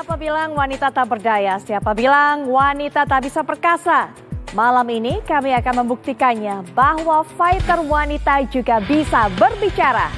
Siapa bilang wanita tak berdaya? Siapa bilang wanita tak bisa perkasa? Malam ini kami akan membuktikannya bahwa fighter wanita juga bisa berbicara.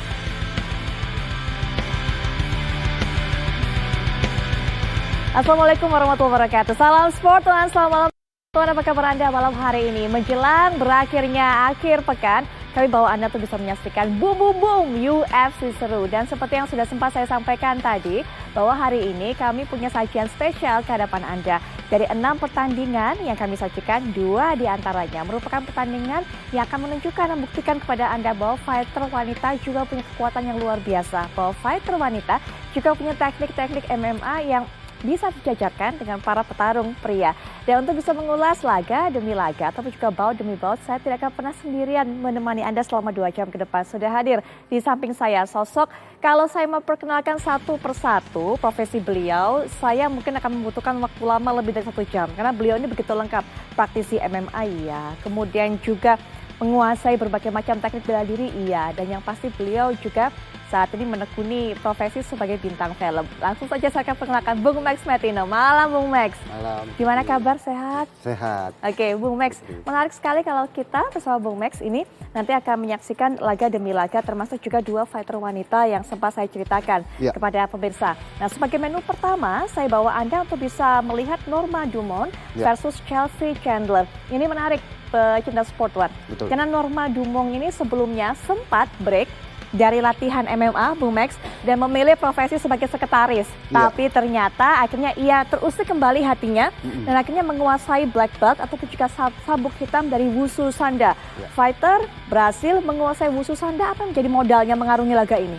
Assalamualaikum warahmatullahi wabarakatuh. Salam sport tuan, selamat malam tuan. Apa kabar Anda malam hari ini? Menjelang berakhirnya akhir pekan, kami bawa Anda tuh bisa menyaksikan boom UFC seru. Dan seperti yang sudah sempat saya sampaikan tadi, bahwa hari ini kami punya sajian spesial ke hadapan Anda. Dari 6 pertandingan yang kami sajikan, 2 diantaranya merupakan pertandingan yang akan menunjukkan dan membuktikan kepada Anda bahwa fighter wanita juga punya kekuatan yang luar biasa. Bahwa fighter wanita juga punya teknik-teknik MMA yang bisa dijajarkan dengan para petarung pria. Dan untuk bisa mengulas laga demi laga ataupun juga bout demi bout, saya tidak akan pernah sendirian menemani Anda selama 2 jam ke depan. Sudah hadir di samping saya sosok, kalau saya memperkenalkan satu persatu profesi beliau, saya mungkin akan membutuhkan waktu lama lebih dari 1 jam. Karena beliau ini begitu lengkap, praktisi MMA ya, kemudian juga menguasai berbagai macam teknik bela diri iya, dan yang pasti beliau juga saat ini menekuni profesi sebagai bintang film. Langsung saja saya akan perkenalkan Bung Max Metino. Malam Bung Max. Malam. Gimana kabar, sehat? Sehat. Oke, Bung Max. Menarik sekali kalau kita bersama Bung Max ini nanti akan menyaksikan laga demi laga, termasuk juga 2 fighter wanita yang sempat saya ceritakan kepada pemirsa. Nah, sebagai menu pertama, saya bawa Anda untuk bisa melihat Norma Dumont versus Chelsea Chandler. Ini menarik, pecinta sport one. Betul. Karena Norma Dumont ini sebelumnya sempat break dari latihan MMA, Bung Max, dan memilih profesi sebagai sekretaris. Tapi ternyata akhirnya ia terusik kembali hatinya dan akhirnya menguasai black belt ataupun juga sabuk hitam dari Wushu Sanda. Fighter berhasil menguasai Wushu Sanda, apa yang menjadi modalnya mengarungi laga ini?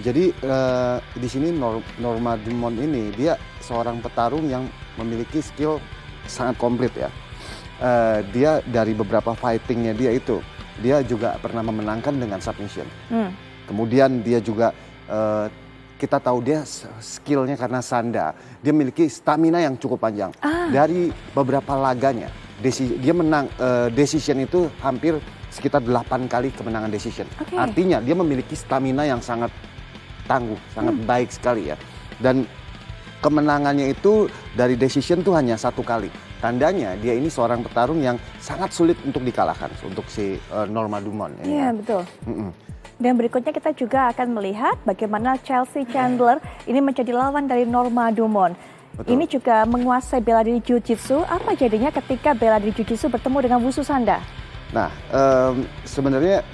Jadi di sini Norma Dumont ini dia seorang petarung yang memiliki skill sangat komplit ya. Dia dari beberapa fightingnya dia juga pernah memenangkan dengan submission. Kemudian dia juga kita tahu dia skillnya karena Sanda, dia memiliki stamina yang cukup panjang. Dari beberapa laganya dia menang decision itu hampir sekitar 8 kali kemenangan decision. Artinya dia memiliki stamina yang sangat tangguh, sangat baik sekali ya. Dan kemenangannya itu dari decision tuh hanya 1 kali. Tandanya dia ini seorang petarung yang sangat sulit untuk dikalahkan untuk si Norma Dumont. Iya, betul. Dan berikutnya kita juga akan melihat bagaimana Chelsea Chandler ini menjadi lawan dari Norma Dumont. Betul. Ini juga menguasai bela diri jiu-jitsu. Apa jadinya ketika bela diri jiu-jitsu bertemu dengan Wushu Sanda? Nah, sebenarnya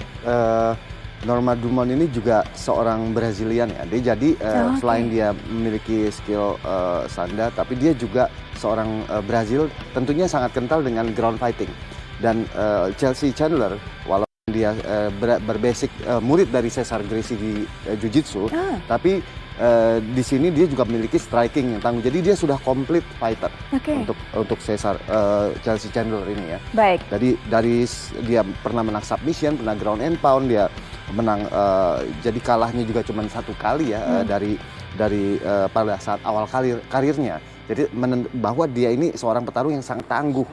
Norma Dumont ini juga seorang Brazilian ya. Dia jadi selain dia memiliki skill Sanda, tapi dia juga seorang Brazil tentunya sangat kental dengan ground fighting. Dan Chelsea Chandler, walaupun dia berbasic murid dari Cesar Gracie di Jiu-Jitsu, tapi di sini dia juga memiliki striking yang tangguh. Jadi dia sudah komplit fighter untuk Chelsea Chandler ini ya. Baik. Dari dia pernah menang submission, pernah ground and pound, dia menang. Jadi kalahnya juga cuma 1 kali ya dari pada saat awal karirnya. Jadi bahwa dia ini seorang petarung yang sangat tangguh.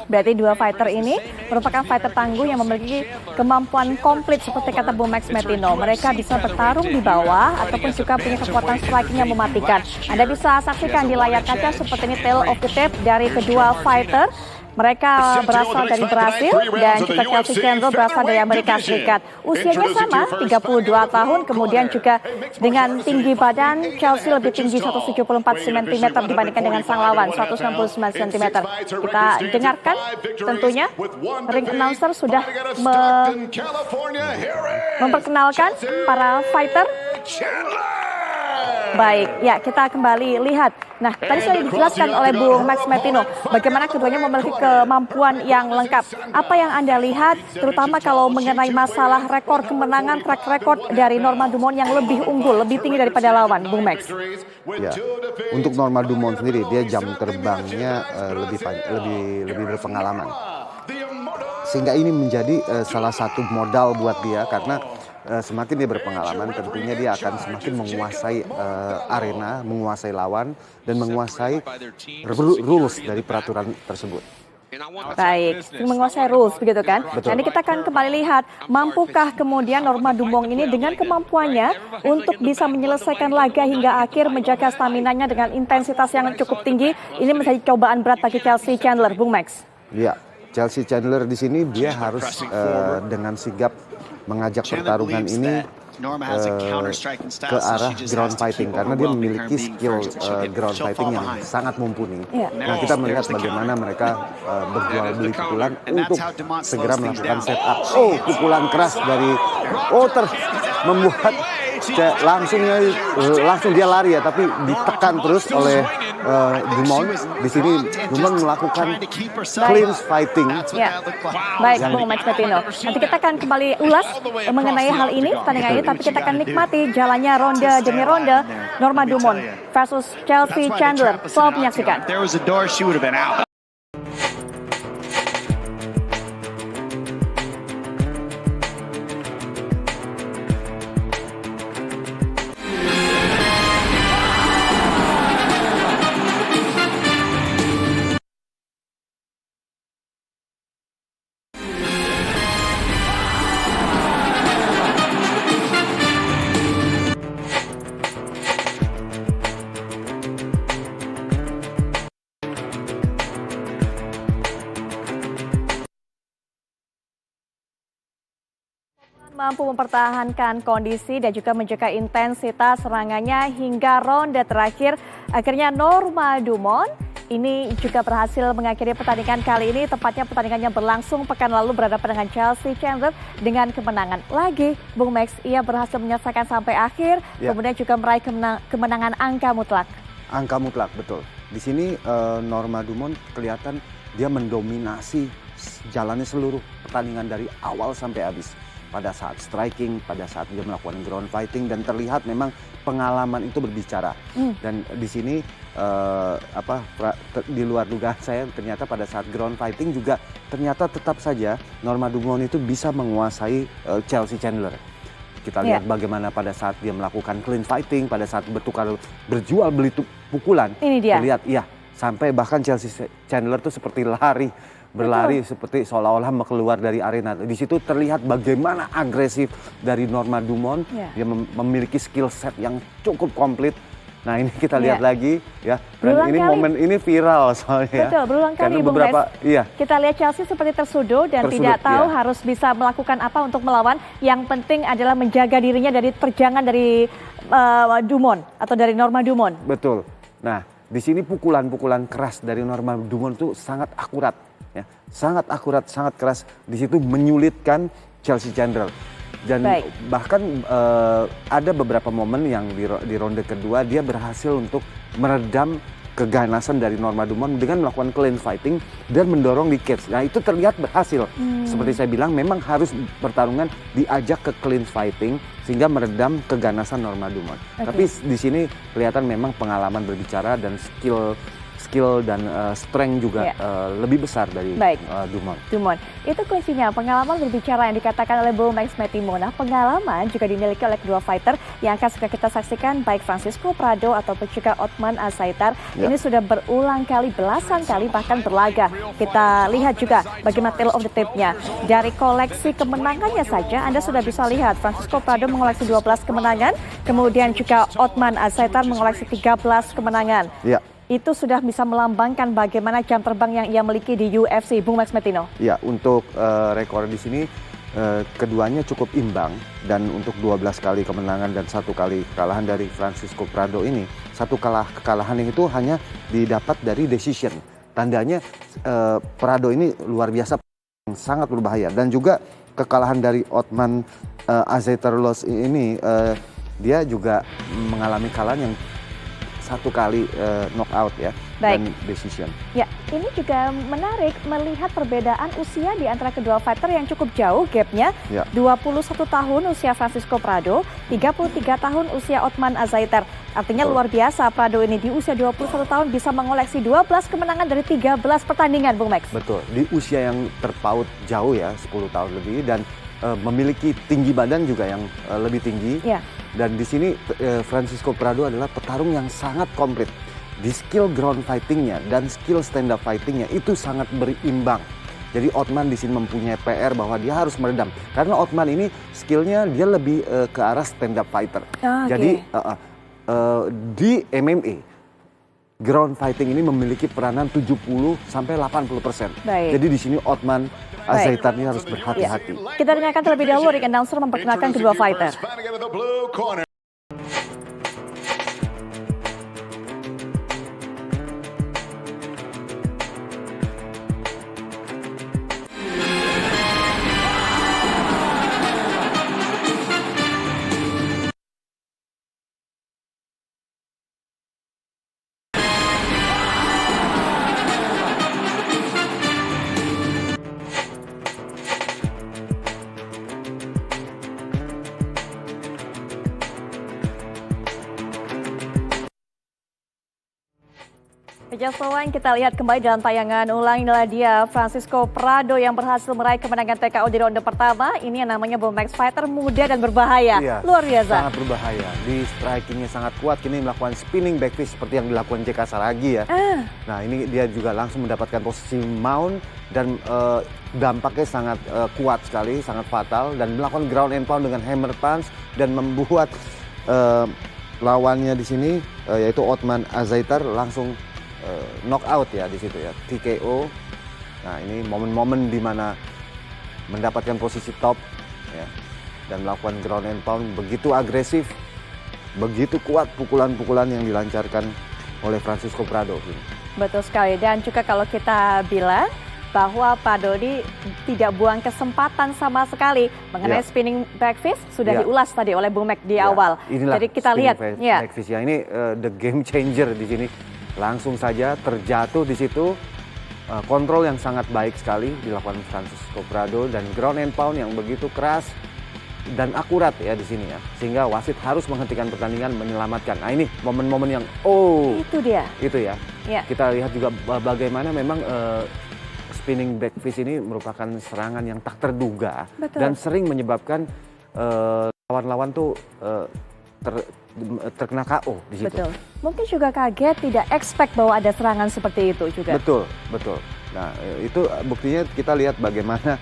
Berarti 2 fighter ini merupakan fighter tangguh yang memiliki kemampuan komplit seperti kata Bung Max Metino. Mereka bisa bertarung di bawah ataupun juga punya kekuatan striking yang mematikan. Anda bisa saksikan di layar kaca seperti ini tail of the tape dari kedua fighter. Mereka berasal dari Brasil dan juga Chelsea Chandler berasal dari Amerika Serikat. Usianya sama, 32 tahun, kemudian juga dengan tinggi badan, Chelsea lebih tinggi 174 cm dibandingkan dengan sang lawan, 169 cm. Kita dengarkan tentunya, ring announcer sudah memperkenalkan para fighter. Baik, ya kita kembali lihat. Nah, tadi sudah dijelaskan oleh Bung Max Metino bagaimana keduanya memiliki kemampuan yang lengkap. Apa yang Anda lihat, terutama kalau mengenai masalah rekor kemenangan, track record dari Norma Dumont yang lebih unggul, lebih tinggi daripada lawan, Bung Max? Ya, untuk Norma Dumont sendiri, dia jam terbangnya lebih berpengalaman. Sehingga ini menjadi salah satu modal buat dia karena semakin dia berpengalaman, tentunya dia akan semakin menguasai arena, menguasai lawan, dan menguasai rules dari peraturan tersebut. Baik, menguasai rules begitu kan? Betul. Nanti kita akan kembali lihat, mampukah kemudian Norma Dumont ini dengan kemampuannya untuk bisa menyelesaikan laga hingga akhir, menjaga staminanya dengan intensitas yang cukup tinggi. Ini menjadi cobaan berat bagi Chelsea Chandler, Bung Max. Ya, Chelsea Chandler di sini dia harus dengan sigap mengajak pertarungan ini ke arah ground fighting karena dia memiliki skill ground fighting yang sangat mumpuni. Nah, kita melihat bagaimana mereka berjual beli pukulan untuk segera melakukan setup. Oh, pukulan keras dari membuat langsung dia lari ya, tapi ditekan terus oleh Dumont. Di sini Dumont melakukan clinch fighting. Ya. Baik, Bung Max Metino. Nanti kita akan kembali ulas mengenai hal ini, pertandingan ini, tapi kita akan nikmati jalannya ronde demi ronde Norma Dumont versus Chelsea Chandler. Selamat menyaksikan. Mampu mempertahankan kondisi dan juga menjaga intensitas serangannya hingga ronde terakhir. Akhirnya Norma Dumont ini juga berhasil mengakhiri pertandingan kali ini. Tepatnya pertandingannya berlangsung pekan lalu berhadapan dengan Chelsea Chandler dengan kemenangan. Lagi, Bung Max, ia berhasil menyelesaikan sampai akhir, kemudian juga meraih kemenangan angka mutlak. Angka mutlak, betul. Di sini Norma Dumont kelihatan dia mendominasi jalannya seluruh pertandingan dari awal sampai habis. Pada saat striking, pada saat dia melakukan ground fighting, dan terlihat memang pengalaman itu berbicara. Dan di sini di luar dugaan saya, ternyata pada saat ground fighting juga ternyata tetap saja Norma Dumont itu bisa menguasai Chelsea Chandler. Kita lihat bagaimana pada saat dia melakukan clean fighting, pada saat berjual beli pukulan. Ini dia. Terlihat, sampai bahkan Chelsea Chandler itu seperti berlari seperti seolah-olah mau keluar dari arena. Di situ terlihat bagaimana agresif dari Norma Dumont. Dia memiliki skill set yang cukup komplit. Nah, ini kita lihat lagi ya. Dan ini momen ini viral soalnya. Betul, berulang kali Bung Max. Kita lihat Chelsea seperti tersudut dan tidak tahu harus bisa melakukan apa untuk melawan. Yang penting adalah menjaga dirinya dari terjangan dari Dumont atau dari Norma Dumont. Betul. Nah, di sini pukulan-pukulan keras dari Norma Dumont itu sangat akurat. Ya, sangat akurat, sangat keras. Di situ menyulitkan Chelsea Chandler. Dan bahkan ada beberapa momen yang di ronde kedua dia berhasil untuk meredam keganasan dari Norma Dumont dengan melakukan clean fighting dan mendorong di cage. Nah, itu terlihat berhasil. Seperti saya bilang, memang harus pertarungan diajak ke clean fighting sehingga meredam keganasan Norma Dumont. Tapi di sini kelihatan memang pengalaman berbicara dan skill dan strength juga lebih besar dari Dumont. Itu kuncinya, pengalaman berbicara yang dikatakan oleh Bung Max Metino. Nah, pengalaman juga dimiliki oleh kedua fighter yang akan segera kita saksikan, baik Francisco Prado ataupun juga Othman Azaitar. Ini sudah berulang kali, belasan kali bahkan berlaga. Kita lihat juga bagaimana tail of the tape-nya. Dari koleksi kemenangannya saja, Anda sudah bisa lihat Francisco Prado mengoleksi 12 kemenangan, kemudian juga Othman Azaitar mengoleksi 13 kemenangan. Itu sudah bisa melambangkan bagaimana jam terbang yang ia miliki di UFC, Bung Max Metino. Ya, untuk rekor di sini keduanya cukup imbang, dan untuk 12 kali kemenangan dan 1 kali kekalahan dari Francisco Prado ini, 1 kekalahan itu hanya didapat dari decision. Tandanya Prado ini luar biasa, sangat berbahaya. Dan juga kekalahan dari Othman Azaitar ini, dia juga mengalami kekalahan yang 1 kali knockout ya, dan decision. Ya, ini juga menarik melihat perbedaan usia di antara kedua fighter yang cukup jauh gapnya. 21 tahun usia Francisco Prado, 33 tahun usia Othman Azaitar. Artinya luar biasa Prado ini di usia 21 tahun bisa mengoleksi 12 kemenangan dari 13 pertandingan, Bung Max. Betul, di usia yang terpaut jauh ya, 10 tahun lebih, dan memiliki tinggi badan juga yang lebih tinggi. Dan di sini Francisco Prado adalah petarung yang sangat komplit. di skill ground fightingnya dan skill stand up fightingnya itu sangat berimbang. Jadi Ottman di sini mempunyai PR bahwa dia harus meredam. Karena Ottman ini skillnya dia lebih ke arah stand up fighter. Jadi di MMA ground fighting ini memiliki peranan 70-80%. Jadi di sini Ottman Azaitar ini harus berhati-hati. Kita dengarkan terlebih dahulu ring announcer memperkenalkan kedua fighter. Selain kita lihat kembali dalam tayangan ulang, inilah dia Francisco Prado yang berhasil meraih kemenangan TKO di ronde pertama. Ini yang namanya Bomax fighter muda dan berbahaya. Iya, luar biasa. Sangat berbahaya. Di strikingnya sangat kuat. Kini melakukan spinning backfist seperti yang dilakukan JK Saragi ya. Nah ini dia juga langsung mendapatkan posisi mount dan dampaknya sangat kuat sekali, sangat fatal. Dan melakukan ground and pound dengan hammer punch dan membuat lawannya di sini yaitu Ottman Azaitar langsung knockout ya di situ ya, TKO. Nah ini momen-momen di mana mendapatkan posisi top ya dan melakukan ground and pound begitu agresif, begitu kuat pukulan-pukulan yang dilancarkan oleh Francisco Prado. Betul sekali, dan juga kalau kita bilang bahwa Pak Dodi tidak buang kesempatan sama sekali mengenai spinning backfist sudah diulas tadi oleh Bung Mac di awal. Jadi kita lihat backfist ya, ini the game changer di sini. Langsung saja terjatuh di situ, kontrol yang sangat baik sekali dilakukan Francisco Prado dan ground and pound yang begitu keras dan akurat ya di sini ya, sehingga wasit harus menghentikan pertandingan menyelamatkan. Nah ini momen-momen yang itu dia. Itu ya. Kita lihat juga bagaimana memang spinning backfist ini merupakan serangan yang tak terduga dan sering menyebabkan lawan-lawan tuh terkena KO di situ. Betul. Mungkin juga kaget, tidak expect bahwa ada serangan seperti itu juga. Betul. Nah, itu buktinya kita lihat bagaimana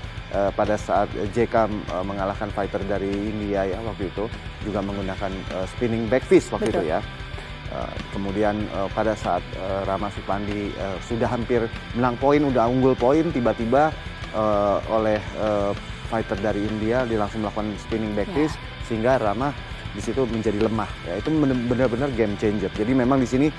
pada saat JK mengalahkan fighter dari India ya waktu itu juga menggunakan spinning backfist waktu itu ya. Kemudian pada saat Rama Supandi sudah hampir menang poin, udah unggul poin, tiba-tiba oleh fighter dari India dia langsung melakukan spinning backfist sehingga Rama di situ menjadi lemah ya, itu benar-benar game changer. Jadi memang di sini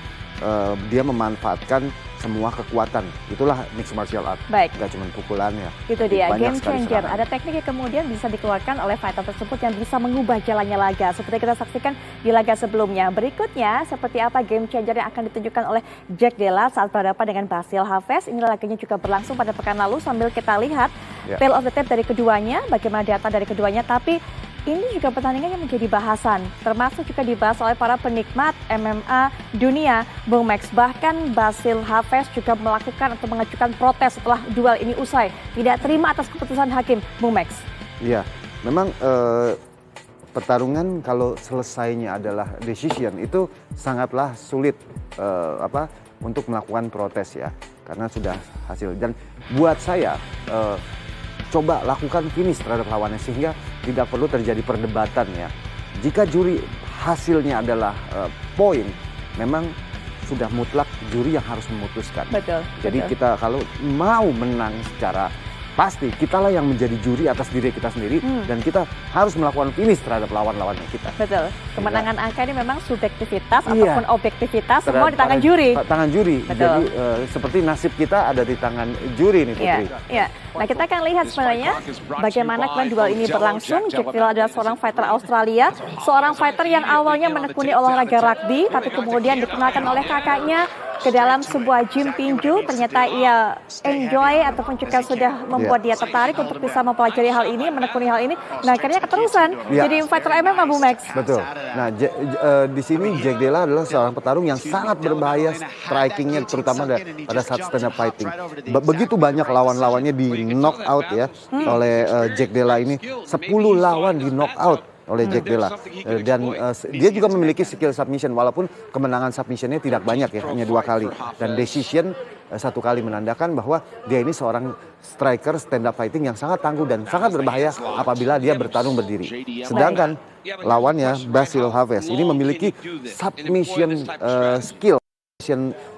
dia memanfaatkan semua kekuatan, itulah mixed martial art. Gak cuma pukulan ya. Itu dia game changer. Ada teknik yang kemudian bisa dikeluarkan oleh fighter tersebut yang bisa mengubah jalannya laga. Seperti kita saksikan di laga sebelumnya. Berikutnya seperti apa game changer yang akan ditunjukkan oleh Jack Della saat berhadapan dengan Basil Hafez. Ini laganya juga berlangsung pada pekan lalu sambil kita lihat tale of the tape dari keduanya, bagaimana data dari keduanya. Tapi ini juga pertandingan yang menjadi bahasan, termasuk juga dibahas oleh para penikmat MMA dunia, Bung Max. Bahkan Basil Hafez juga melakukan atau mengajukan protes setelah duel ini usai. Tidak terima atas keputusan hakim, Bung Max. Iya, memang pertarungan kalau selesainya adalah decision itu sangatlah sulit untuk melakukan protes ya, karena sudah hasil. Dan buat saya coba lakukan finish terhadap lawannya sehingga tidak perlu terjadi perdebatan ya. Jika juri hasilnya adalah poin, memang sudah mutlak juri yang harus memutuskan. Jadi kita kalau mau menang secara pasti kitalah yang menjadi juri atas diri kita sendiri dan kita harus melakukan finish terhadap lawan-lawannya kita. Betul. Kemenangan angka ini memang subjektivitas ataupun objektivitas semua di tangan juri. Tangan juri. Jadi seperti nasib kita ada di tangan juri nih Putri. Iya. Nah kita akan lihat sebenarnya bagaimana kemarin duel ini berlangsung. Jack Della adalah seorang fighter Australia, seorang fighter yang awalnya menekuni olahraga rugby, tapi kemudian dikenalkan oleh kakaknya ke dalam sebuah gym tinju. Ternyata ia enjoy ataupun juga sudah membuat dia tertarik untuk bisa mempelajari hal ini, menekuni hal ini. Nah akhirnya keterusan jadi fighter MMA, Bung Max. Betul. Nah di sini Jack Della adalah seorang petarung yang sangat berbahaya strikingnya, terutama pada saat stand up fighting. Begitu banyak lawan-lawannya di knockout ya oleh Jack Della ini, 10 lawan di knockout. oleh Jack Della. Dan dia juga memiliki skill submission walaupun kemenangan submissionnya tidak banyak ya, hanya 2 kali. Dan decision 1 kali, menandakan bahwa dia ini seorang striker stand up fighting yang sangat tangguh dan sangat berbahaya apabila dia bertarung berdiri. Sedangkan lawannya Basil Haves ini memiliki submission skill,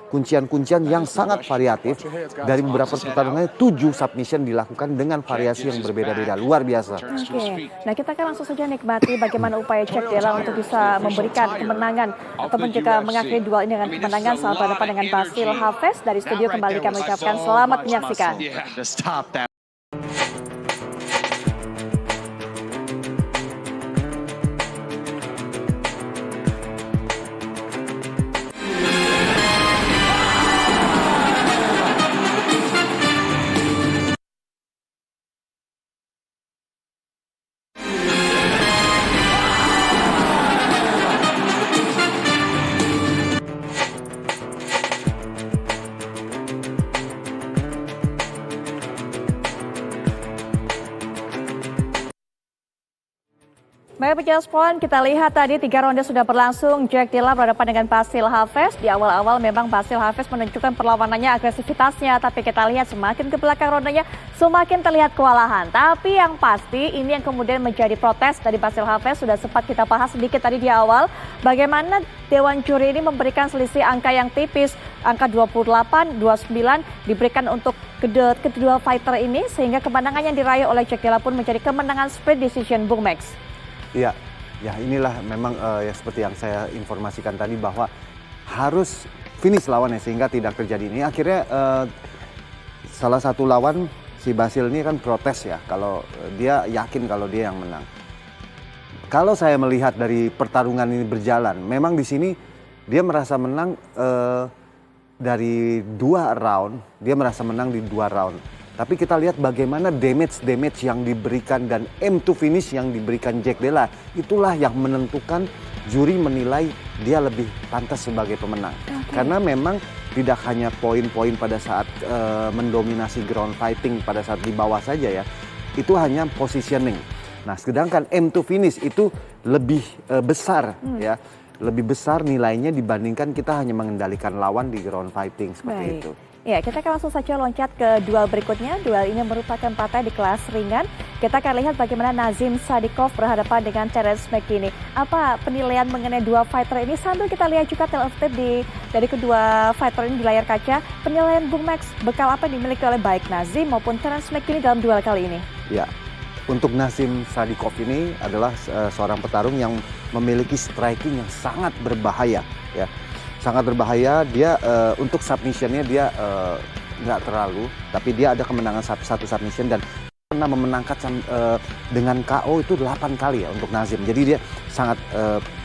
kuncian-kuncian yang sangat variatif. Dari beberapa pertarungannya 7 submission dilakukan dengan variasi yang berbeda-beda, luar biasa. Oke, nah kita akan langsung saja nikmati bagaimana upaya Jack Della untuk bisa memberikan kemenangan ataupun juga mengakhiri duel ini dengan kemenangan saat berhadapan dengan Basil Haves. Dari studio kembali kami ucapkan selamat menyaksikan. Baik pemirsa Sport, kita lihat tadi 3 ronde sudah berlangsung. Jack Della berhadapan dengan Basil Haves. Di awal-awal memang Basil Haves menunjukkan perlawanannya, agresivitasnya. Tapi kita lihat semakin ke belakang rondenya semakin terlihat kewalahan. Tapi yang pasti ini yang kemudian menjadi protes dari Basil Haves. Sudah sempat kita bahas sedikit tadi di awal. Bagaimana Dewan Juri ini memberikan selisih angka yang tipis. Angka 28-29 diberikan untuk kedua fighter ini. Sehingga kemenangan yang diraih oleh Jack Della pun menjadi kemenangan split decision Bung Max. Iya, ya inilah memang ya seperti yang saya informasikan tadi bahwa harus finish lawannya sehingga tidak terjadi ini. Akhirnya salah satu lawan si Basil ini kan protes ya kalau dia yakin kalau dia yang menang. Kalau saya melihat dari pertarungan ini berjalan, memang di sini dia merasa menang dari 2 round, dia merasa menang di 2 round. Tapi kita lihat bagaimana damage yang diberikan dan aim to finish yang diberikan Jack Della. Itulah yang menentukan juri menilai dia lebih pantas sebagai pemenang. Karena memang tidak hanya poin-poin pada saat mendominasi ground fighting pada saat di bawah saja ya. Itu hanya positioning. Nah sedangkan aim to finish itu lebih besar ya. Lebih besar nilainya dibandingkan kita hanya mengendalikan lawan di ground fighting seperti itu. Ya, kita akan langsung saja loncat ke duel berikutnya. Duel ini merupakan partai di kelas ringan. Kita akan lihat bagaimana Nazim Sadikov berhadapan dengan Terence McKinney. Apa penilaian mengenai dua fighter ini? Sambil kita lihat juga tale of tape dari kedua fighter ini di layar kaca. Penilaian Bung Max, bekal apa yang dimiliki oleh baik Nazim maupun Terence McKinney dalam duel kali ini? Ya, untuk Nazim Sadikov ini adalah seorang petarung yang memiliki striking yang sangat berbahaya. Ya. Sangat berbahaya, dia untuk submissionnya dia nggak terlalu, tapi dia ada kemenangan satu submission dan pernah memenangkan dengan KO itu 8 kali ya untuk Nazim. Jadi dia sangat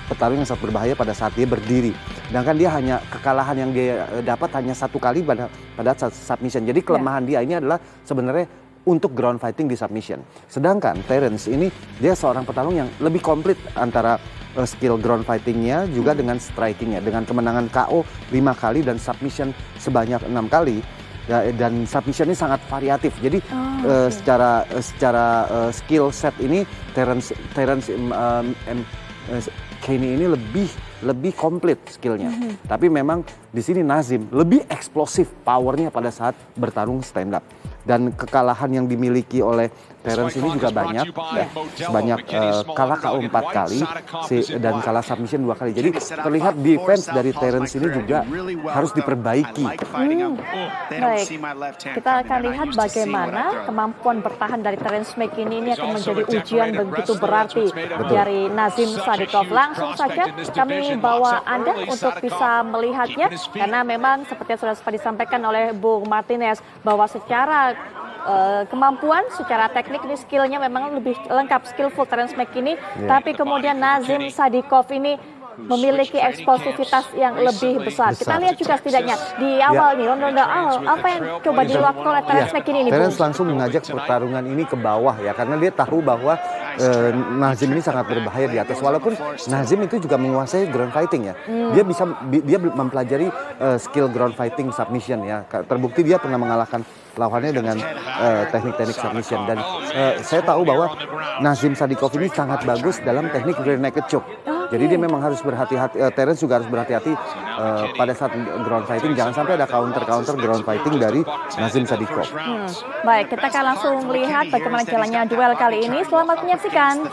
petarung yang sangat berbahaya pada saat dia berdiri. Sedangkan dia hanya kekalahan yang dia dapat hanya 1 kali pada submission. Jadi kelemahan dia ini adalah sebenarnya untuk ground fighting di submission. Sedangkan Terence ini dia seorang petarung yang lebih komplit antara skill ground fightingnya juga dengan strikingnya, dengan kemenangan KO 5 kali dan submission sebanyak 6 kali ya, dan submission ini sangat variatif. Jadi secara skill set ini Terence Kenny ini lebih komplit skillnya. Tapi memang di sini Nazim lebih eksplosif powernya pada saat bertarung stand up. Dan kekalahan yang dimiliki oleh Terence ini juga banyak, ya, sebanyak kalah KO 4 kali dan kalah submission 2 kali. Jadi terlihat defense dari Terence ini juga harus diperbaiki. Baik, kita akan lihat bagaimana kemampuan bertahan dari Terence McKinney ini akan menjadi ujian begitu berarti dari Nazim Sadikov. Langsung saja kami bawa Anda untuk bisa melihatnya karena memang seperti yang sudah sempat disampaikan oleh Bung Martinez bahwa secara kemampuan, secara teknik ini skillnya memang lebih lengkap, skillful Terence McKinney, tapi kemudian Nazim Sadikov ini memiliki eksplosivitas yang lebih besar. Kita lihat juga setidaknya di awal nih, ronde awal, apa yang coba dilakukan oleh Terence McKinney ini? Terence langsung mengajak pertarungan ini ke bawah ya, karena dia tahu bahwa Nazim ini sangat berbahaya di atas. Walaupun Nazim itu juga menguasai ground fighting ya. Dia mempelajari skill ground fighting submission ya. Terbukti dia pernah mengalahkan lawannya dengan teknik-teknik submission. Dan saya tahu bahwa Nazim Sadikov ini sangat bagus dalam teknik rear naked choke. Jadi dia memang harus berhati-hati, Terence juga harus berhati-hati pada saat ground fighting. Jangan sampai ada counter ground fighting dari Nazim Sadikov. Baik, kita akan langsung melihat bagaimana jalannya duel kali ini. Selamat menyaksikan.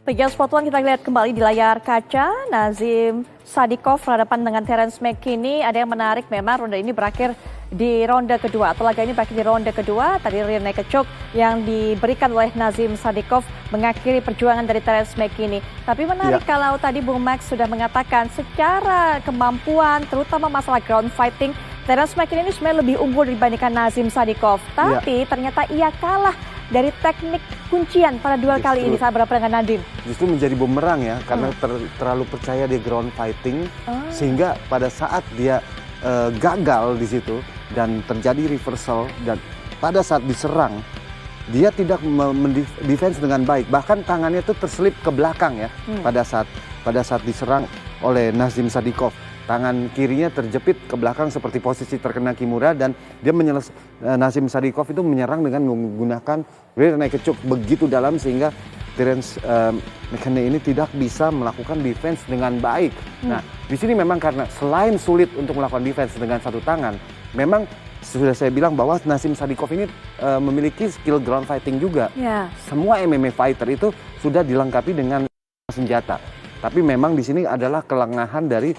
Pegiat Sport One, kita lihat kembali di layar kaca. Nazim Sadikov berhadapan dengan Terence McKinney. Ada yang menarik memang, ronde ini berakhir di ronde kedua, atau laga ini berakhir di ronde kedua. Tadi rear naked choke yang diberikan oleh Nazim Sadikov mengakhiri perjuangan dari Terence McKinney. Tapi menarik kalau tadi Bung Max sudah mengatakan secara kemampuan, terutama masalah ground fighting, Terence McKinney ini sebenarnya lebih unggul dibandingkan Nazim Sadikov. Tapi ternyata ia kalah dari teknik kuncian pada duel kali ini saat berhadapan dengan Nazim. Justru menjadi bumerang ya, karena terlalu percaya di ground fighting, sehingga pada saat dia gagal di situ dan terjadi reversal, dan pada saat diserang dia tidak mendefense dengan baik, bahkan tangannya itu terselip ke belakang ya. Pada saat diserang oleh Nazim Sadikov, tangan kirinya terjepit ke belakang seperti posisi terkena kimura, dan dia Nazim Sadikov itu menyerang dengan menggunakan rear naked choke begitu dalam sehingga Terence McKinney ini tidak bisa melakukan defense dengan baik. Nah, di sini memang karena selain sulit untuk melakukan defense dengan satu tangan, memang sudah saya bilang bahwa Nazim Sadikov ini memiliki skill ground fighting juga. Semua MMA fighter itu sudah dilengkapi dengan senjata. Tapi memang di sini adalah kelengahan dari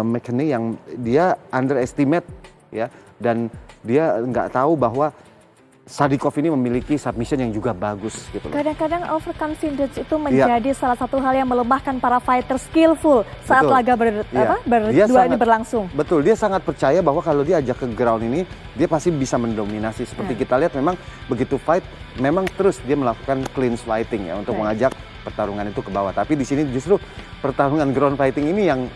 McKinney yang dia underestimate ya, dan dia nggak tahu bahwa Sadikov ini memiliki submission yang juga bagus gitu. Kadang-kadang overconfidence itu menjadi salah satu hal yang melemahkan para fighter skillful saat laga berdua ini berlangsung. Betul, dia sangat percaya bahwa kalau dia ajak ke ground ini, dia pasti bisa mendominasi. Seperti kita lihat memang begitu fight, memang terus dia melakukan clean fighting ya untuk mengajak pertarungan itu ke bawah. Tapi di sini justru pertarungan ground fighting ini yang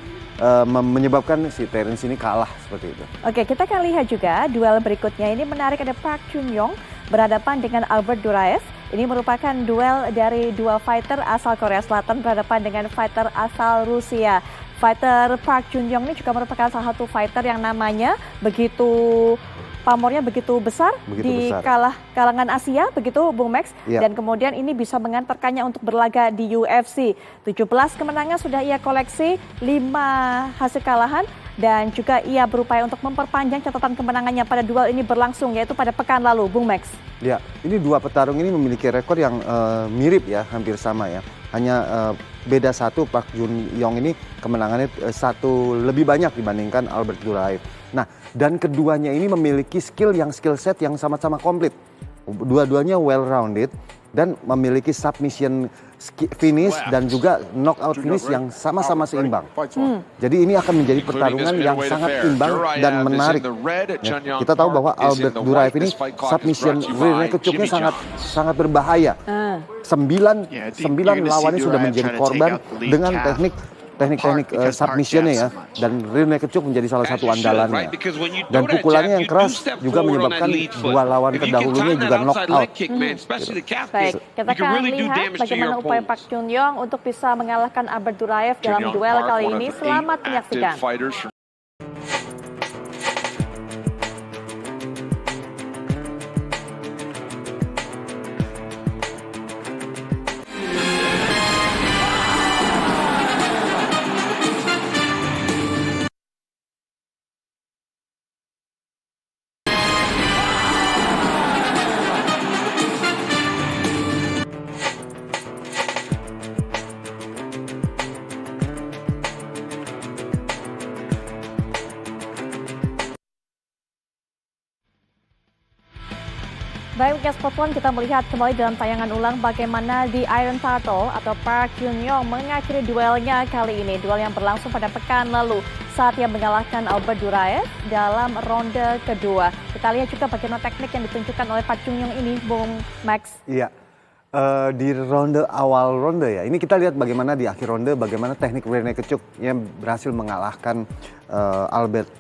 menyebabkan si Terence ini kalah seperti itu. Oke, kita akan lihat juga duel berikutnya. Ini menarik, ada Park Chun-young berhadapan dengan Albert Duraev. Ini merupakan duel dari dua fighter asal Korea Selatan berhadapan dengan fighter asal Rusia. Fighter Park Chun-young ini juga merupakan salah satu fighter yang namanya pamornya begitu besar di kalangan Asia, begitu Bung Max. Dan kemudian ini bisa mengantarkannya untuk berlaga di UFC. 17 kemenangan sudah ia koleksi, 5 hasil kalahan, dan juga ia berupaya untuk memperpanjang catatan kemenangannya pada duel ini berlangsung, yaitu pada pekan lalu, Bung Max. Ya, ini dua petarung ini memiliki rekor yang mirip ya, hampir sama ya. Hanya beda satu, Park Chun-young ini kemenangannya satu lebih banyak dibandingkan Albert Duraev. Nah, dan keduanya ini memiliki skill set yang sama-sama komplit. Dua-duanya well rounded dan memiliki submission finish dan juga knockout finish yang sama-sama seimbang. Jadi ini akan menjadi pertarungan yang sangat imbang dan menarik. Ya, kita tahu bahwa Albert Duraev ini submission rear naked choke-nya sangat berbahaya. 9 lawannya sudah menjadi korban dengan teknik submissionnya ya, dan rear naked choke menjadi salah satu andalannya. Dan pukulannya yang keras juga menyebabkan dua lawan terdahulunya juga knock out. Baik, kita akan lihat bagaimana upaya Park Chun-young untuk bisa mengalahkan Albert Duraev dalam duel kali ini. Selamat menyaksikan. Baik, ya Sport One, kita melihat kembali dalam tayangan ulang bagaimana di Iron Turtle atau Park Yun-yong mengakhiri duelnya kali ini. Duel yang berlangsung pada pekan lalu saat ia mengalahkan Albert Duraev dalam ronde kedua. Kita lihat juga bagaimana teknik yang ditunjukkan oleh Park Yun-yong ini, Bung Max. Iya, di awal ronde ya, ini kita lihat bagaimana di akhir ronde, bagaimana teknik Rene Kecuk yang berhasil mengalahkan Albert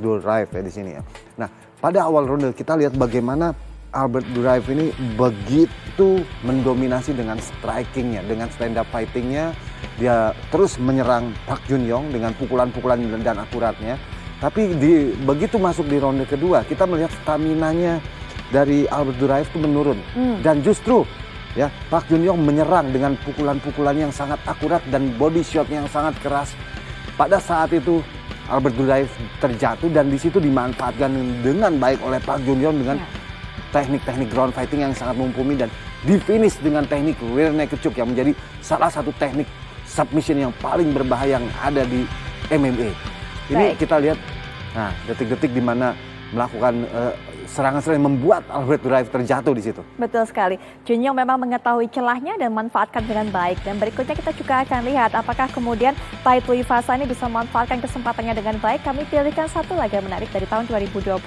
Duraev ya di sini ya. Nah, pada awal ronde kita lihat bagaimana Albert Duraev ini begitu mendominasi dengan strikingnya, dengan stand up fightingnya. Dia terus menyerang Park Yun-yong dengan pukulan-pukulan dan akuratnya. Tapi begitu masuk di ronde kedua, kita melihat staminanya dari Albert Duraev itu menurun. Dan justru ya Park Yun-yong menyerang dengan pukulan-pukulan yang sangat akurat dan body shot yang sangat keras. Pada saat itu Albert Duraev terjatuh dan di situ dimanfaatkan dengan baik oleh Park Yun-yong dengan teknik-teknik ground fighting yang sangat mumpuni dan di finish dengan teknik rear naked choke yang menjadi salah satu teknik submission yang paling berbahaya yang ada di MMA. Ini kita lihat, nah detik-detik di mana melakukan serangan-serangan yang membuat Albert Duraev terjatuh di situ. Betul sekali. Yun-yong memang mengetahui celahnya dan memanfaatkan dengan baik. Dan berikutnya kita juga akan lihat apakah kemudian Tai Tuivasa ini bisa memanfaatkan kesempatannya dengan baik. Kami pilihkan satu laga menarik dari tahun 2022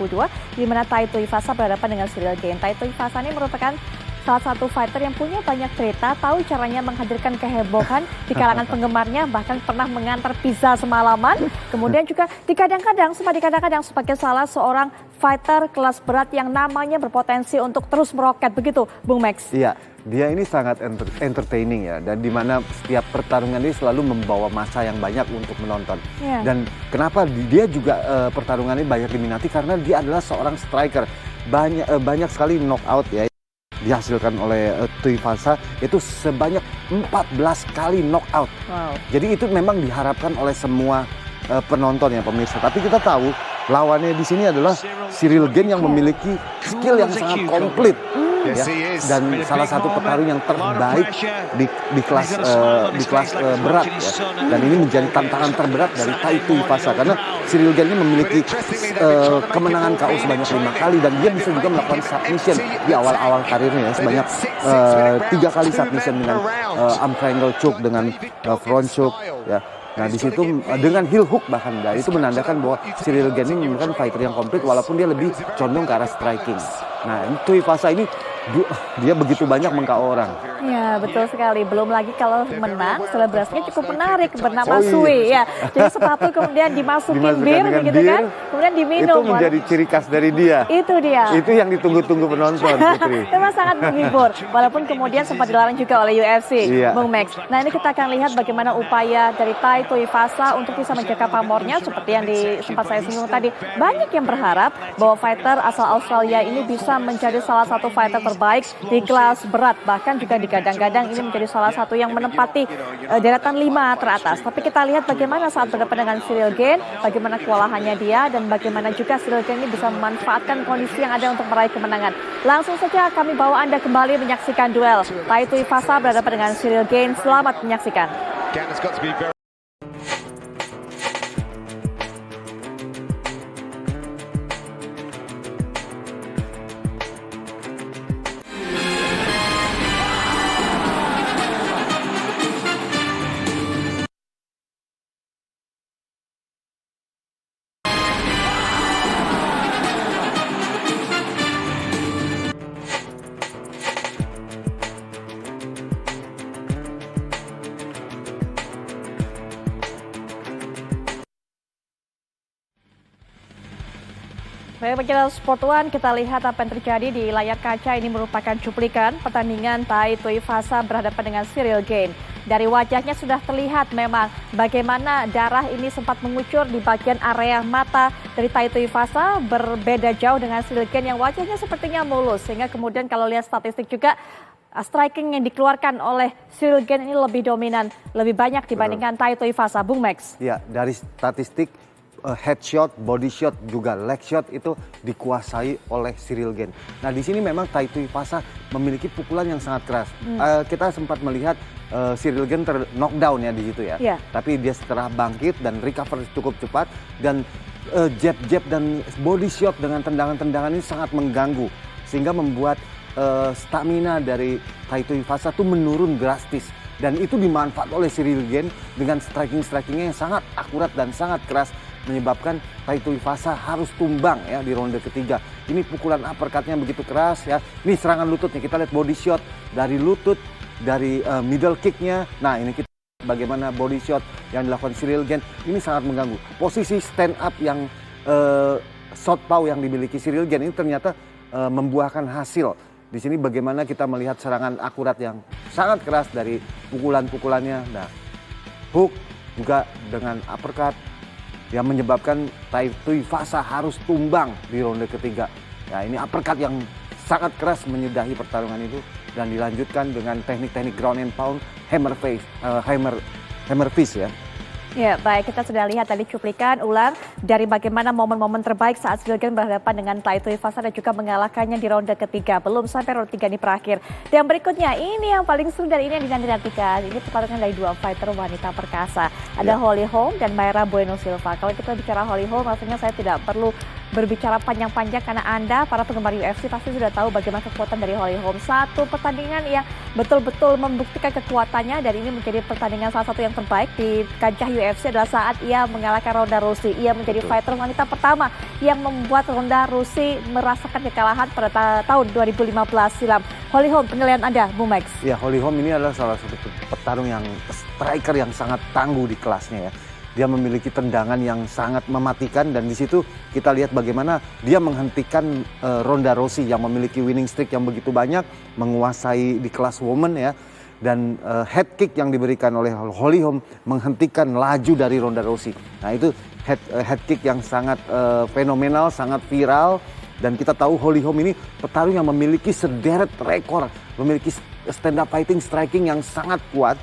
di mana Tai Tuivasa berhadapan dengan Ciryl Gane. Tai Tuivasa ini merupakan salah satu fighter yang punya banyak cerita, tahu caranya menghadirkan kehebohan di kalangan penggemarnya, bahkan pernah mengantar pizza semalaman. Kemudian juga dikadang-kadang sebagai salah seorang fighter kelas berat yang namanya berpotensi untuk terus meroket, begitu Bung Max? Iya, dia ini sangat entertaining ya, dan dimana setiap pertarungan ini selalu membawa massa yang banyak untuk menonton. Dan kenapa dia juga pertarungannya banyak diminati, karena dia adalah seorang striker. Banyak sekali knockout ya dihasilkan oleh Tuivasa, itu sebanyak 14 kali knockout. Jadi itu memang diharapkan oleh semua penonton ya, pemirsa. Tapi kita tahu lawannya di sini adalah Ciryl Gane yang memiliki skill yang sangat komplit. Ya, dan salah satu petarung yang terbaik di kelas berat ya. Dan ini menjadi tantangan terberat dari Tai Tuivasa karena Ciryl Gane ini memiliki kemenangan KO sebanyak 5 kali dan dia bisa juga melakukan submission di awal-awal karirnya ya, sebanyak 3 kali submission dengan arm triangle choke, dengan front choke ya. Nah di situ dengan heel hook bahkan, itu menandakan bahwa Ciryl Gane ini merupakan fighter yang komplit walaupun dia lebih condong ke arah striking. Nah Tuivasa ini dia begitu banyak meng-KO orang. Ya betul sekali. Belum lagi kalau menang selebrasinya cukup menarik bernama Sui ya. Jadi sepatu kemudian dimasukin bir begitu kan, kemudian diminum. Itu menjadi ciri khas dari dia. Itu dia. Itu yang ditunggu-tunggu penonton, Putri. Memang sangat menghibur. Walaupun kemudian sempat dilarang juga oleh UFC, Bung Max. Nah ini kita akan lihat bagaimana upaya dari Tai Tuivasa untuk bisa menjaga pamornya seperti yang sempat saya singgung tadi. Banyak yang berharap bahwa fighter asal Australia ini bisa menjadi salah satu fighter terbaik di kelas berat, bahkan juga digadang-gadang ini menjadi salah satu yang menempati deretan 5 teratas. Tapi kita lihat bagaimana saat berhadapan dengan Ciryl Gane, bagaimana kewalahannya dia dan bagaimana juga Ciryl Gane ini bisa memanfaatkan kondisi yang ada untuk meraih kemenangan. Langsung saja kami bawa Anda kembali menyaksikan duel Tai Tuivasa berhadapan dengan Ciryl Gane. Selamat menyaksikan. Baik, pemirsa Sport One, kita lihat apa yang terjadi di layar kaca. Ini merupakan cuplikan pertandingan Tai Tuivasa berhadapan dengan Ciryl Gane. Dari wajahnya sudah terlihat memang bagaimana darah ini sempat mengucur di bagian area mata dari Tai Tuivasa, berbeda jauh dengan Ciryl Gane yang wajahnya sepertinya mulus. Sehingga kemudian kalau lihat statistik juga, striking yang dikeluarkan oleh Ciryl Gane ini lebih dominan, lebih banyak dibandingkan Tai Tuivasa. Bung Max. Ya, dari statistik headshot, body shot, juga leg shot itu dikuasai oleh Ciryl Gane. Nah di sini memang Tai Tuivasa memiliki pukulan yang sangat keras. Kita sempat melihat Ciryl Gane knockdown ya di situ ya. Tapi dia setelah bangkit dan recover cukup cepat, dan jab-jab dan body shot dengan tendangan-tendangan ini sangat mengganggu sehingga membuat stamina dari Taito Ifasa itu menurun drastis. Dan itu dimanfaat oleh Cyril Gane dengan striking-strikingnya yang sangat akurat dan sangat keras, menyebabkan Taito Ifasa harus tumbang ya di ronde ketiga. Ini pukulan uppercut-nya begitu keras ya. Ini serangan lututnya, kita lihat body shot dari lutut, dari middle kick-nya. Nah ini kita bagaimana body shot yang dilakukan Cyril Gane, ini sangat mengganggu. Posisi stand up yang southpaw yang dimiliki Cyril Gane ini ternyata membuahkan hasil. Di sini bagaimana kita melihat serangan akurat yang sangat keras dari pukulan-pukulannya. Nah, hook juga dengan uppercut yang menyebabkan Taito Ifasa harus tumbang di ronde ketiga. Ya, ini uppercut yang sangat keras menyudahi pertarungan itu dan dilanjutkan dengan teknik-teknik ground and pound, hammer fist ya. Ya, baik, kita sudah lihat tadi cuplikan ulang dari bagaimana momen-momen terbaik saat Cyril Gane berhadapan dengan Taito Ifasa dan juga mengalahkannya di ronde ketiga. Belum sampai ronde 3 ini berakhir. Dan berikutnya, ini yang paling seru dan ini yang dinanti-nantikan. Ini pertarungan dari dua fighter wanita perkasa. Ada Holly Holm dan Mayra Bueno Silva. Kalau kita bicara Holly Holm, rasanya saya tidak perlu berbicara panjang-panjang karena Anda, para penggemar UFC, pasti sudah tahu bagaimana kekuatan dari Holly Holm. Satu pertandingan yang betul-betul membuktikan kekuatannya dan ini menjadi pertandingan salah satu yang terbaik di kancah UFC adalah saat ia mengalahkan Ronda Rousey. Ia menjadi fighter wanita pertama yang membuat Ronda Rousey merasakan kekalahan pada tahun 2015 silam. Holly Holm, penilaian Anda, Bu Max? Ya, Holly Holm ini adalah salah satu petarung yang striker yang sangat tangguh di kelasnya ya. Dia memiliki tendangan yang sangat mematikan dan di situ kita lihat bagaimana dia menghentikan Ronda Rousey yang memiliki winning streak yang begitu banyak, menguasai di kelas woman ya. Dan head kick yang diberikan oleh Holly Holm menghentikan laju dari Ronda Rousey. Nah itu head kick yang sangat fenomenal, sangat viral. Dan kita tahu Holly Holm ini petarung yang memiliki sederet rekor, memiliki stand up fighting striking yang sangat kuat,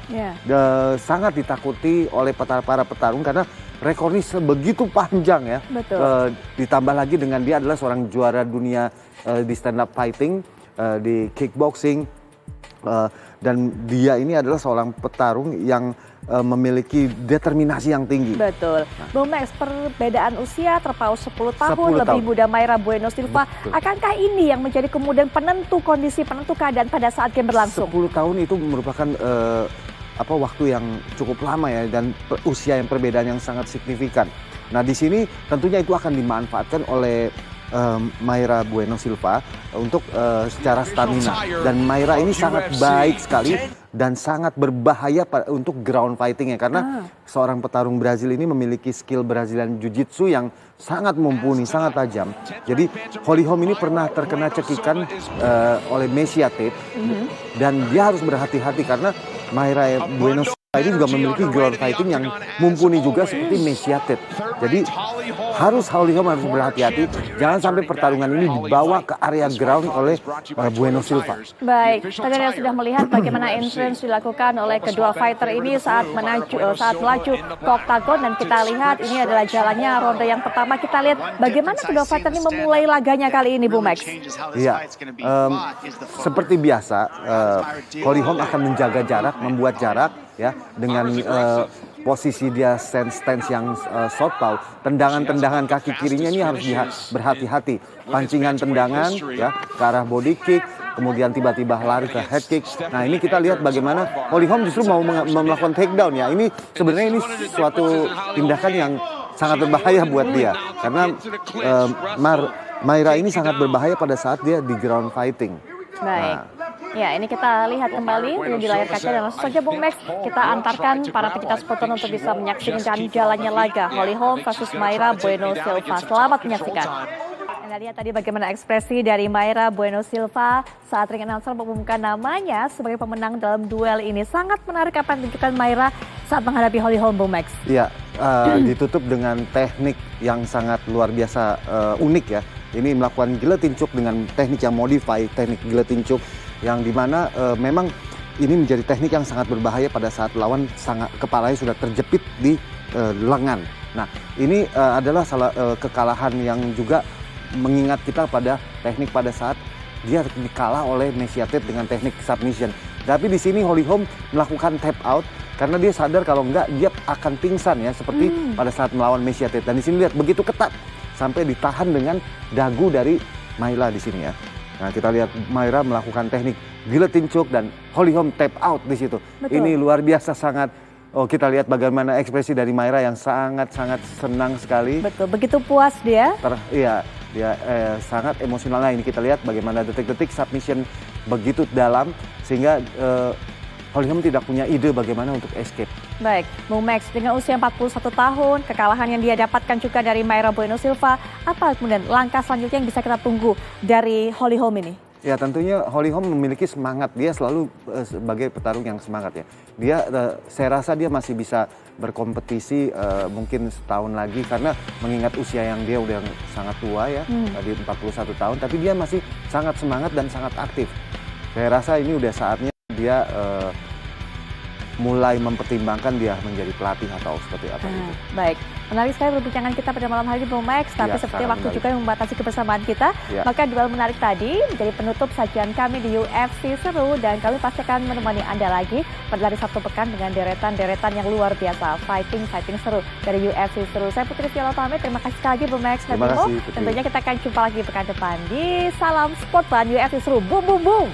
sangat ditakuti oleh para petarung karena rekor ini sebegitu panjang ya. Betul. Ditambah lagi dengan dia adalah seorang juara dunia di stand up fighting, di kickboxing, dan dia ini adalah seorang petarung yang memiliki determinasi yang tinggi. Betul. Bung Max, perbedaan usia terpaut 10 tahun, lebih muda Mayra Bueno Silva. Betul. Akankah ini yang menjadi kemudian penentu kondisi, penentu keadaan pada saat game berlangsung? 10 tahun itu merupakan waktu yang cukup lama ya, dan usia yang perbedaan yang sangat signifikan. Nah di sini tentunya itu akan dimanfaatkan oleh Mayra Bueno Silva untuk secara stamina, dan Mayra ini sangat baik sekali dan sangat berbahaya untuk ground fighting ya, karena seorang petarung Brazil ini memiliki skill Brazilian Jiu-Jitsu yang sangat mumpuni, sangat tajam. Jadi Holly Holm ini pernah terkena cekikan oleh Messiah Tate dan dia harus berhati-hati karena Mayra Bueno Silva ini juga memiliki ground fighting yang mumpuni juga seperti Messiah Tate. Jadi Holly Holm harus berhati-hati, jangan sampai pertarungan ini dibawa ke area ground oleh Bueno Silva. Baik, tadi Anda sudah melihat bagaimana entrance dilakukan oleh kedua fighter ini saat melaju ke oktagon, dan kita lihat ini adalah jalannya ronde yang pertama. Kita lihat bagaimana kedua fighter ini memulai laganya kali ini, Bu Max. Iya, seperti biasa, Holly Holm akan menjaga jarak, membuat jarak ya dengan posisi dia stance yang southpaw. Tendangan-tendangan kaki kirinya ini harus berhati-hati. Pancingan tendangan ya ke arah body kick, kemudian tiba-tiba lari ke head kick. Nah ini kita lihat bagaimana Holly Holm justru mau melakukan takedown ya. Ini sebenarnya ini suatu tindakan yang sangat berbahaya buat dia, karena Mayra ini sangat berbahaya pada saat dia di ground fighting. Baik. Ya, ini kita lihat kembali di layar kaca dan langsung saja Bung Max, kita antarkan para pecinta sporton untuk bisa menyaksikan jalannya laga Holly Holm versus Mayra Bueno Silva. Selamat menyaksikan. Anda lihat tadi bagaimana ekspresi dari Mayra Bueno Silva saat ring announcer mengumumkan namanya sebagai pemenang dalam duel ini. Sangat menarik apa yang ditunjukkan Mayra saat menghadapi Holly Holm, Bung Max. Iya, ditutup dengan teknik yang sangat luar biasa unik ya. Ini melakukan guillotine choke dengan teknik yang modify, teknik guillotine choke yang dimana memang ini menjadi teknik yang sangat berbahaya pada saat lawan kepalanya sudah terjepit di lengan. Nah ini adalah kekalahan yang juga mengingat kita pada teknik pada saat dia dikalah oleh Messiah Tate dengan teknik submission. Tapi di sini Holly Holm melakukan tap out karena dia sadar kalau enggak dia akan pingsan ya, seperti pada saat melawan Messiah Tate. Dan di sini lihat begitu ketat sampai ditahan dengan dagu dari Mayra di sini ya. Nah, kita lihat Mayra melakukan teknik guillotine choke dan Holly Holm tap out di situ. Betul. Ini luar biasa sangat. Oh, kita lihat bagaimana ekspresi dari Mayra yang sangat-sangat senang sekali. Betul, begitu puas dia. Iya, dia sangat emosional. Nah, ini kita lihat bagaimana detik-detik submission begitu dalam sehingga Holly Holm tidak punya ide bagaimana untuk escape. Baik, Bung Max, dengan usia 41 tahun, kekalahan yang dia dapatkan juga dari Mayra Bueno Silva, apa kemudian langkah selanjutnya yang bisa kita tunggu dari Holly Holm ini? Ya, tentunya Holly Holm memiliki semangat. Dia selalu sebagai petarung yang semangat ya. Dia, saya rasa dia masih bisa berkompetisi mungkin setahun lagi karena mengingat usia yang dia udah sangat tua ya, di 41 tahun, tapi dia masih sangat semangat dan sangat aktif. Saya rasa ini udah saatnya dia mulai mempertimbangkan dia menjadi pelatih atau seperti apa itu. Baik, menarik sekali perbincangan kita pada malam hari ini Bung Max, tapi seperti waktu menarik juga yang membatasi kebersamaan kita, maka duel menarik tadi menjadi penutup sajian kami di UFC Seru dan kami pasti akan menemani Anda lagi pada hari Sabtu pekan dengan deretan-deretan yang luar biasa, fighting seru dari UFC Seru. Saya Putri Viola pamit, terima kasih sekali lagi Bung Max. Terima kasih, Putri. Tentunya kita akan jumpa lagi pekan depan di Salam Sport Ban UFC Seru. Boom, boom, boom!